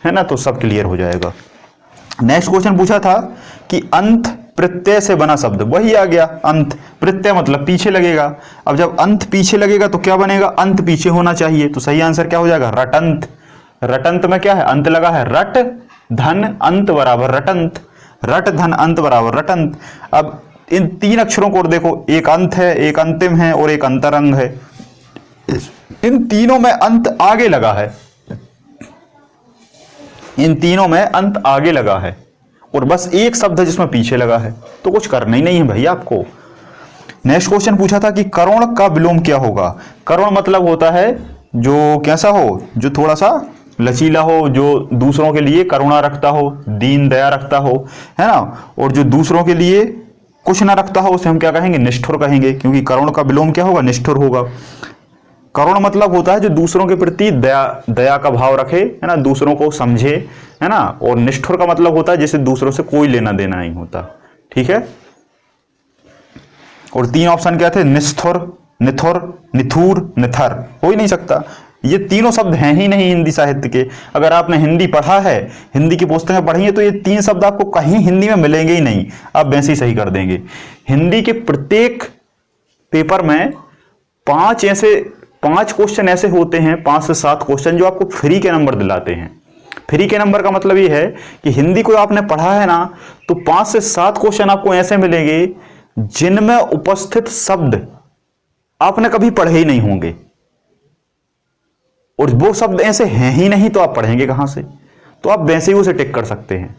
है ना, तो सब क्लियर हो जाएगा। नेक्स्ट क्वेश्चन पूछा था कि अंत प्रत्यय से बना शब्द, वही आ गया अंत प्रत्यय मतलब पीछे लगेगा। अब जब अंत पीछे लगेगा तो क्या बनेगा? अंत पीछे होना चाहिए, तो सही आंसर क्या हो जाएगा? रटंत। रटंत में क्या है? अंत लगा है, रट धन अंत बराबर रटंत, रट धन अंत बराबर रटंत। अब इन 3 अक्षरों को देखो, एक अंत है, एक अंतिम है और एक अंतरंग है। इन तीनों में अंत आगे लगा है, इन तीनों में अंत आगे लगा है, और बस एक शब्द है जिसमें पीछे लगा है, तो कुछ करना ही नहीं है भाई आपको। नेक्स्ट क्वेश्चन पूछा था कि करुण का विलोम क्या होगा? करुण मतलब होता है जो कैसा हो, जो थोड़ा सा लचीला हो, जो दूसरों के लिए करुणा रखता हो, दीन दया रखता हो, है ना, और जो दूसरों के लिए कुछ ना रखता हो उसे हम क्या कहेंगे? निष्ठुर कहेंगे, क्योंकि करुण का विलोम क्या होगा? निष्ठुर होगा। करुण मतलब होता है जो दूसरों के प्रति दया का भाव रखे, है ना, दूसरों को समझे, है ना, और निष्ठुर का मतलब होता है जिसे दूसरों से कोई लेना देना नहीं होता। ठीक है, और 3 ऑप्शन क्या थे? निष्ठुर, निथुर, निथुर, निथर। हो ही नहीं सकता, ये तीनों शब्द हैं ही नहीं हिंदी साहित्य के। अगर आपने हिंदी पढ़ा है, हिंदी की पुस्तकें पढ़ी है, तो ये 3 शब्द आपको कहीं हिंदी में मिलेंगे ही नहीं, आप वैसे ही सही कर देंगे। हिंदी के प्रत्येक पेपर में 5 क्वेश्चन ऐसे होते हैं, 5 से 7 क्वेश्चन जो आपको फ्री के नंबर दिलाते हैं। फ्री के नंबर का मतलब ये है कि हिंदी को आपने पढ़ा है ना, तो 5 से 7 क्वेश्चन आपको ऐसे मिलेंगे जिनमें उपस्थित शब्द आपने कभी पढ़े ही नहीं होंगे, और वो शब्द ऐसे हैं ही नहीं, तो आप पढ़ेंगे कहां से? तो आप वैसे ही उसे टिक कर सकते हैं।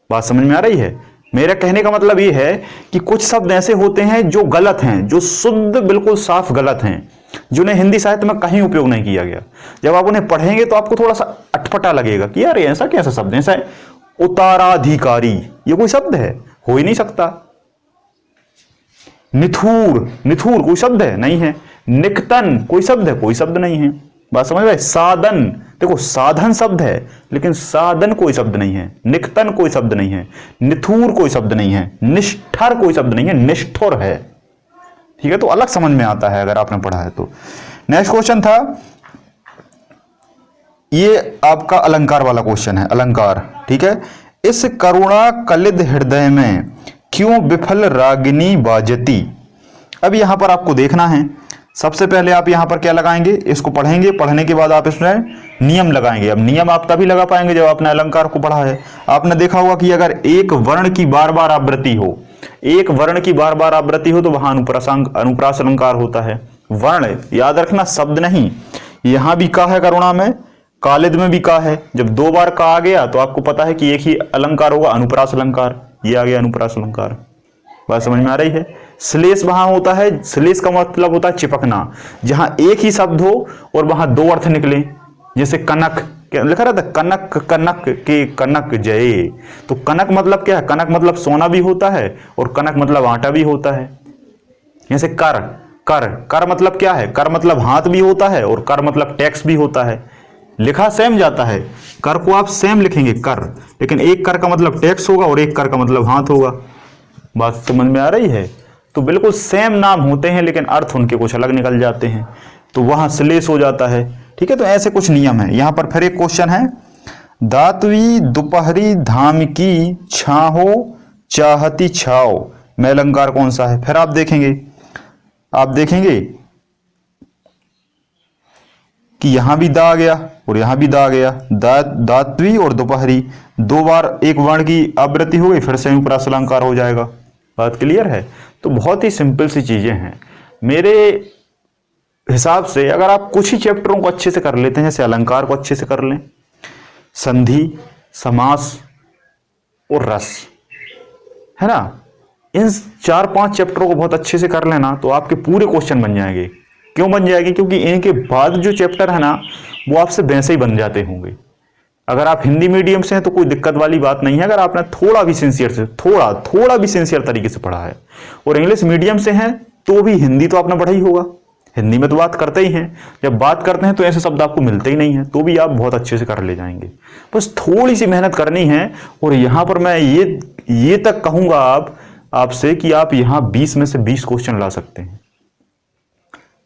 बात समझ में आ रही है? मेरा कहने का मतलब ये है कि कुछ शब्द ऐसे होते हैं जो गलत हैं, जो शुद्ध बिल्कुल साफ गलत हैं, जिन्हें हिंदी साहित्य में कहीं उपयोग नहीं किया गया। जब आप उन्हें पढ़ेंगे तो आपको थोड़ा सा अटपटा लगेगा कि यार ऐसा कैसा शब्द है, ऐसा है उताराधिकारी, ये कोई शब्द है? हो ही नहीं सकता। निथुर, निथुर कोई शब्द है? नहीं है। निकतन कोई शब्द है? कोई शब्द नहीं है। बात समझ में? साधन, देखो साधन शब्द है लेकिन साधन कोई शब्द नहीं है, निकतन कोई शब्द नहीं है, निथुर कोई शब्द नहीं है, निष्ठर कोई शब्द नहीं है, निष्ठुर है। ठीक है, तो अलग समझ में आता है अगर आपने पढ़ा है तो। नेक्स्ट क्वेश्चन था, ये आपका अलंकार वाला क्वेश्चन है, अलंकार। ठीक है, इस करुणा कलिद हृदय में क्यों विफल रागिनी बाजती। अब यहां पर आपको देखना है, सबसे पहले आप यहां पर क्या लगाएंगे? इसको पढ़ेंगे, पढ़ने के बाद आप इसमें नियम लगाएंगे। अब नियम आप तभी लगा पाएंगे जब आपने अलंकार को पढ़ा है। आपने देखा होगा कि अगर एक वर्ण की बार बार आवृत्ति हो, एक वर्ण की बार बार आवृत्ति हो, तो वहां अनुप्रास अलंकार होता है। वर्ण याद रखना, शब्द नहीं। यहां भी का है करुणा में, कालिद में भी का है। जब 2 बार का आ गया तो आपको पता है कि एक ही अलंकार होगा, अनुप्रास अलंकार। ये आ गया अनुप्रास अलंकार। बात समझ में आ रही है? श्लेष वहां होता है, श्लेष का मतलब होता है चिपकना, जहां एक ही शब्द हो और वहां 2 अर्थ निकले। जैसे कनक लिखा रहता है, कनक कनक के कनक जय, तो कनक मतलब क्या है? कनक मतलब सोना भी होता है और कनक मतलब आटा भी होता है। जैसे कर, कर, कर मतलब क्या है? कर मतलब हाथ भी होता है और कर मतलब टैक्स भी होता है। लिखा सेम जाता है, कर को आप सेम लिखेंगे कर, लेकिन एक कर का मतलब टैक्स होगा और एक कर का मतलब हाथ होगा। बात समझ में आ रही है? तो बिल्कुल सेम नाम होते हैं लेकिन अर्थ उनके कुछ अलग निकल जाते हैं, तो वहां श्लेष हो जाता है। ठीक है, तो ऐसे कुछ नियम है। यहां पर फिर एक क्वेश्चन है, दातवी दोपहरी धाम की छाहो चाहती छाओ में अलंकार कौन सा है? फिर आप देखेंगे कि यहां भी दा आ गया और यहां भी दा आ गया। दातवी और दोपहरी, दो बार एक वर्ण की आवृत्ति हो गई, फिर संयुक्त प्रास अलंकार हो जाएगा। बात क्लियर है? तो बहुत ही सिंपल सी चीजें हैं मेरे हिसाब से। अगर आप कुछ ही चैप्टरों को अच्छे से कर लेते हैं, जैसे अलंकार को अच्छे से कर लें, संधि, समास और रस, है ना, इन 4-5 चैप्टरों को बहुत अच्छे से कर लेना तो आपके पूरे क्वेश्चन बन जाएंगे। क्यों बन जाएंगे? क्योंकि इनके बाद जो चैप्टर है ना वो आपसे वैसे ही बन जाते होंगे। अगर आप हिंदी मीडियम से हैं तो कोई दिक्कत वाली बात नहीं है, अगर आपने थोड़ा भी सिंसियर तरीके से पढ़ा है। और इंग्लिश मीडियम से हैं तो भी हिंदी तो आपने पढ़ा ही होगा, हिंदी में तो बात करते ही हैं। जब बात करते हैं तो ऐसे शब्द आपको मिलते ही नहीं है, तो भी आप बहुत अच्छे से कर ले जाएंगे। बस थोड़ी सी मेहनत करनी है। और यहां पर मैं ये तक कहूंगा आपसे कि आप यहां 20 में से 20 क्वेश्चन ला सकते हैं।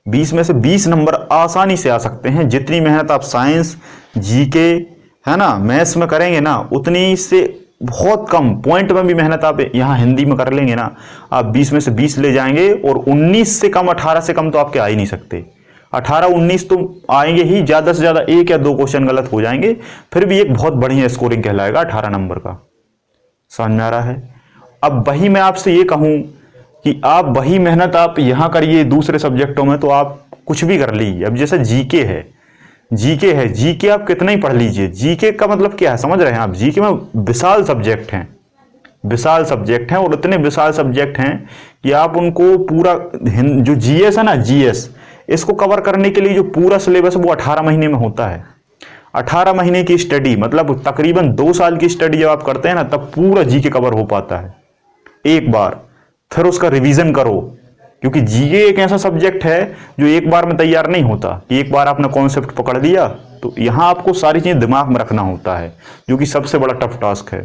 20 में से 20 नंबर आसानी से आ सकते हैं। जितनी मेहनत आप साइंस, जीके, है ना, मैथ्स में करेंगे ना, उतनी से बहुत कम पॉइंट में भी मेहनत आप यहां हिंदी में कर लेंगे ना, आप 20 में से 20 ले जाएंगे। और 19 से कम, 18 से कम तो आपके आ ही नहीं सकते। 18-19 तो आएंगे ही, ज्यादा से ज्यादा 1 या 2 क्वेश्चन गलत हो जाएंगे, फिर भी एक बहुत बढ़िया स्कोरिंग कहलाएगा 18 नंबर का। समझ में आ रहा है? अब वही मैं आपसे ये कहूं कि आप वही मेहनत आप यहां करिए दूसरे सब्जेक्टों में तो आप कुछ भी कर लीजिए। अब जैसे जीके है, जीके आप कितना ही पढ़ लीजिए। जीके का मतलब क्या है, समझ रहे हैं आप? जीके में विशाल सब्जेक्ट हैं और इतने विशाल सब्जेक्ट हैं कि आप उनको पूरा जो जीएस है ना, जीएस, इसको कवर करने के लिए जो पूरा सिलेबस वो 18 महीने में होता है। 18 महीने की स्टडी मतलब तकरीबन 2 साल की स्टडी जब आप करते हैं ना, तब पूरा जीके कवर हो पाता है एक बार। फिर उसका रिवीजन करो, क्योंकि जीके एक ऐसा सब्जेक्ट है जो एक बार में तैयार नहीं होता कि एक बार आपने कॉन्सेप्ट पकड़ लिया। तो यहां आपको सारी चीजें दिमाग में रखना होता है, जो कि सबसे बड़ा टफ टास्क है।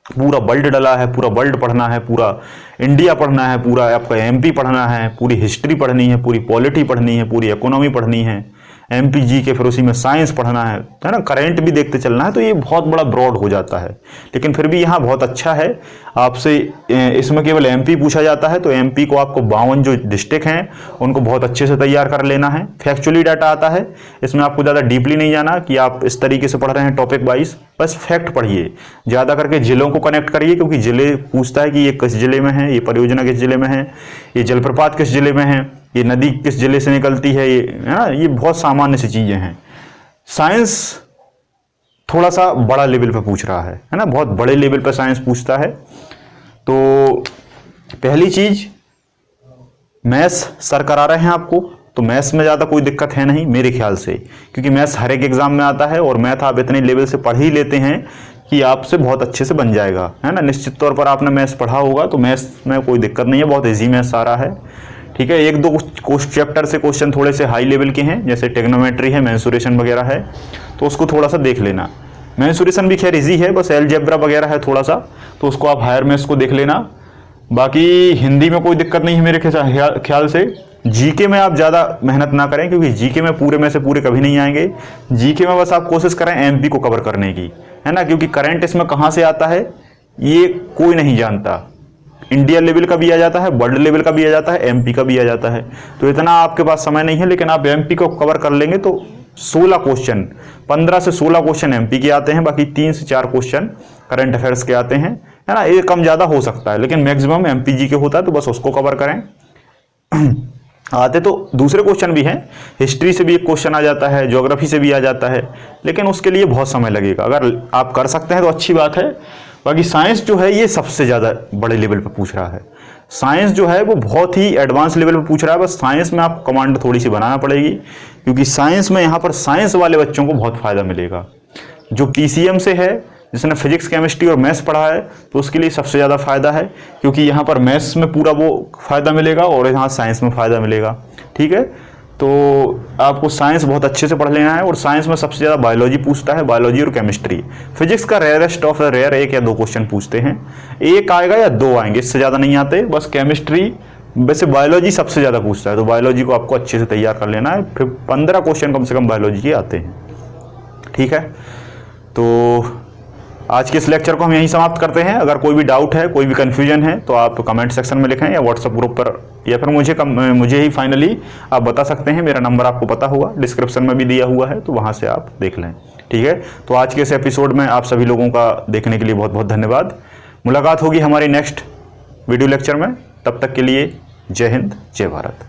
पूरा वर्ल्ड डला है, पूरा वर्ल्ड पढ़ना है, पूरा इंडिया पढ़ना है, पूरा आपका एमपी पढ़ना है, पूरी हिस्ट्री पढ़नी है, पूरी पॉलिटी पढ़नी है, पूरी इकोनॉमी पढ़नी है, एमपी जी के, फिर उसी में साइंस पढ़ना है ना, करंट भी देखते चलना है। तो ये बहुत बड़ा ब्रॉड हो जाता है। लेकिन फिर भी यहाँ बहुत अच्छा है, आपसे इसमें केवल एमपी पूछा जाता है। तो एमपी को आपको 52 जो डिस्ट्रिक्ट हैं उनको बहुत अच्छे से तैयार कर लेना है। फैक्चुअली डाटा आता है, इसमें आपको ज़्यादा डीपली नहीं जाना कि आप इस तरीके से पढ़ रहे हैं टॉपिक वाइज, बस फैक्ट पढ़िए। ज़्यादा करके जिलों को कनेक्ट करिए, क्योंकि जिले पूछता है कि ये किस जिले में है, ये परियोजना किस जिले में है, ये जलप्रपात किस जिले में है, ये नदी किस जिले से निकलती है, ये है ना, ये बहुत सामान्य सी चीजें हैं। साइंस थोड़ा सा बड़ा लेवल पे पूछ रहा है ना, बहुत बड़े लेवल पे साइंस पूछता है। तो पहली चीज मैथ्स सर करा रहे हैं आपको, तो मैथ्स में ज़्यादा कोई दिक्कत है नहीं मेरे ख्याल से, क्योंकि मैथ्स हर एक एग्जाम में आता है और मैथ आप इतने लेवल से पढ़ ही लेते हैं कि आपसे बहुत अच्छे से बन जाएगा, है ना। निश्चित तौर पर आपने मैथ्स पढ़ा होगा, तो मैथ्स में कोई दिक्कत नहीं है, बहुत ईजी मैथ्स आ रहा है। ठीक है, 1-2 चैप्टर से क्वेश्चन थोड़े से हाई लेवल के हैं, जैसे टेक्नोमेट्री है, मेंसुरेशन वगैरह है, तो उसको थोड़ा सा देख लेना। मेंसुरेशन भी खैर इजी है, बस अलजेब्रा वगैरह है थोड़ा सा, तो उसको आप हायर मैथ्स को देख लेना। बाकी हिंदी में कोई दिक्कत नहीं है मेरे ख्याल से। जीके में आप ज़्यादा मेहनत ना करें, क्योंकि जीके में पूरे में से पूरे कभी नहीं आएंगे। जीके में बस आप कोशिश करें एमपी को कवर करने की, है ना, क्योंकि करंट इसमें कहाँ से आता है ये कोई नहीं जानता। इंडिया लेवल का भी आ जाता है, वर्ल्ड लेवल का भी आ जाता है, एमपी का भी आ जाता है। तो इतना आपके पास समय नहीं है, लेकिन आप एमपी को कवर कर लेंगे तो 16 क्वेश्चन, 15 से 16 क्वेश्चन एमपी के आते हैं, बाकी 3 से 4 क्वेश्चन करंट अफेयर्स के आते हैं, है ना। ये कम ज़्यादा हो सकता है, लेकिन मैक्सिमम एमपी जी के होता है, तो बस उसको कवर करें। आते तो दूसरे क्वेश्चन भी हैं, हिस्ट्री से भी एक क्वेश्चन आ जाता है, ज्योग्राफी से भी आ जाता है, लेकिन उसके लिए बहुत समय लगेगा। अगर आप कर सकते हैं तो अच्छी बात है। बाकी साइंस जो है ये सबसे ज़्यादा बड़े लेवल पे पूछ रहा है। साइंस जो है वो बहुत ही एडवांस लेवल पे पूछ रहा है। बस साइंस में आपको कमांड थोड़ी सी बनाना पड़ेगी, क्योंकि साइंस में यहाँ पर साइंस वाले बच्चों को बहुत फ़ायदा मिलेगा। जो पीसीएम से है, जिसने फिजिक्स, केमिस्ट्री और मैथ्स पढ़ा है, तो उसके लिए सबसे ज़्यादा फ़ायदा है, क्योंकि यहाँ पर मैथ्स में पूरा वो फ़ायदा मिलेगा और यहाँ साइंस में फ़ायदा मिलेगा। ठीक है, तो आपको साइंस बहुत अच्छे से पढ़ लेना है, और साइंस में सबसे ज़्यादा बायोलॉजी पूछता है, बायोलॉजी और केमिस्ट्री। फिजिक्स का रेयरेस्ट ऑफ द रेयर 1 या 2 क्वेश्चन पूछते हैं, 1 आएगा या 2 आएंगे, इससे ज़्यादा नहीं आते। बस केमिस्ट्री, वैसे बायोलॉजी सबसे ज़्यादा पूछता है, तो बायोलॉजी को आपको अच्छे से तैयार कर लेना है। फिर 15 क्वेश्चन कम से कम बायोलॉजी के आते हैं। ठीक है, तो आज के इस लेक्चर को हम यहीं समाप्त करते हैं। अगर कोई भी डाउट है, कोई भी कन्फ्यूजन है, तो आप कमेंट सेक्शन में लिखें या व्हाट्सएप ग्रुप पर, या फिर मुझे ही फाइनली आप बता सकते हैं। मेरा नंबर आपको पता होगा, डिस्क्रिप्शन में भी दिया हुआ है, तो वहाँ से आप देख लें। ठीक है, तो आज के इस एपिसोड में आप सभी लोगों का देखने के लिए बहुत बहुत धन्यवाद। मुलाकात होगी हमारी नेक्स्ट वीडियो लेक्चर में, तब तक के लिए जय हिंद, जय भारत।